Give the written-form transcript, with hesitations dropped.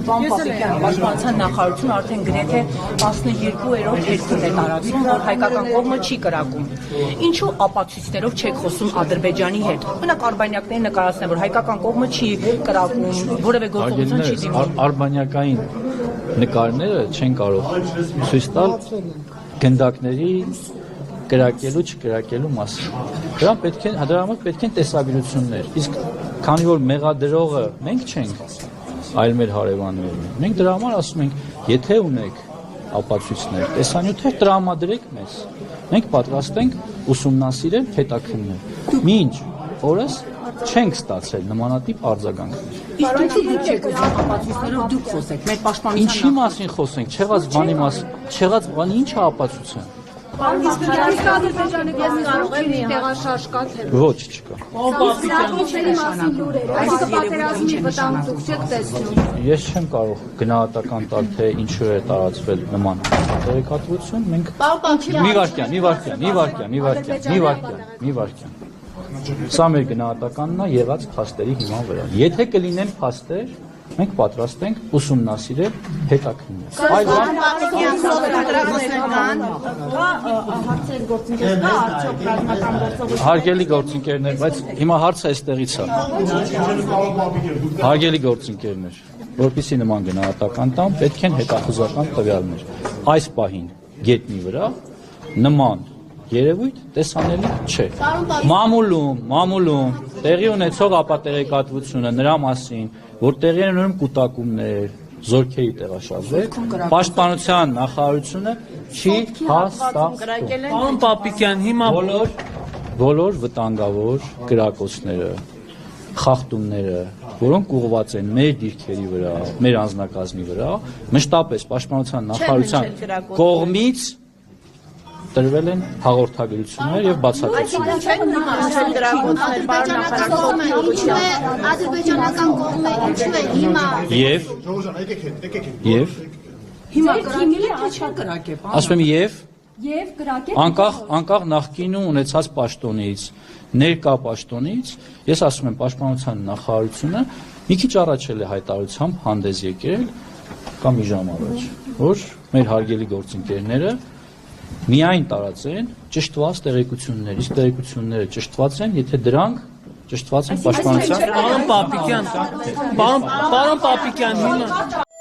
Պարոն Պապիկյան, Պաշտպանության նախարարությունը արդեն գրեթե 12-րդ երկրն է տարածում, որ հայկական կողմը չի կրակում։ Ինչու ապացույցներով չեք խոսում Ադրբեջանի հետ։ Մենակ արբանյակներին նկարացնեն, որ հայկական կողմը չի կրակում, որևէ գործողություն չի դիմում։ Արբանյակային նկարները չեն կարող ցույց տալ գնդակների կրակելու չկրակելու մասին։ Դրա համար պետք են տեսաբանություններ։ Իսկ քանի որ մեղադրողը մենք չենք, այլ մեր հարևաններն են։ Մենք դրա համար ասում ենք, եթե ունեք ապացույցներ, տեսանյութեր տրամադրեք մեզ։ Մենք պատրաստ ենք ուսումնասիրել, հետաքննել։ Մինչ օրս չենք ստացել նմանատիպ արձագանքներ։ Իսկ դուք չեք ուզում ապացույցներով դուք խոսեք, մեր պաշտպանության Ինչի մասին խոսենք, չեղած բանի մասին, չեղած բանի ի՞նչ է ապացույցը։ Իսկ Ադրբեջանը կարող է մի տեղաշարժ կա թե Ոչ, չկա։ Այսինքն պատերազմի վտանգ դուք չեք տեսնում։ Ես չեմ կարող գնահատական տալ, թե ինչու է տարածվել նման տեղեկատվություն, մենք մի վարքյան։ Սա մեր գնահատականն է եղած փաստերի հիման վրա։ Եթե կլինեն փաստեր, մենք պատրաստ ենք ուսումնասիրել, հետաքննել։ Հարգելի գործընկերներ, բայց հիմա հարցը այստեղից է։ Հարգելի գործընկերներ, որպեսզի նման գնահատական տամ, պետք են հետախուզական տվյալներ։ Այս պահին գետնի վրա նման երևույթ տեսանելի չէ։ Մամուլում տեղի ունեցող ապատեղեկատվությունը նրա մասին, որ տեղի են ունենում կուտակումներ, զորքերի տեղաշարժեր, պաշտպանության նախարարությունը չի հաստատում։ Պարոն Պապիկյան, հիմա բոլոր վտանգավոր կրակոցները, խախտումները, որոնք ուղղված են մեր դիրքերի վրա, մեր անձնակազմի վրա, մշտապես պաշտպանության նախարարության կողմից տրվել են հաղորդագրություններ եւ բացատրություններ։ Ադրբեջանական կողմը ինչու է հիմա Հիմա կրակել է չեն կրակել։ Ասում եմ Եվ կրակել անկախ նախկինում ունեցած պաշտոնից, ներկա պաշտոնից, ես ասում եմ պաշտպանության նախարարությունը մի քիչ առաջ է հայտարարությամբ հանդես եկել կամ մի ժամ առաջ, որ մեր հարգելի գործընկերները միայն տարածեն ճշտված տեղեկություններ, իսկ տեղեկությունները ճշտված են, եթե դրանք ճշտված են պաշտպանության։ Պարոն Պապիկյան, հիմա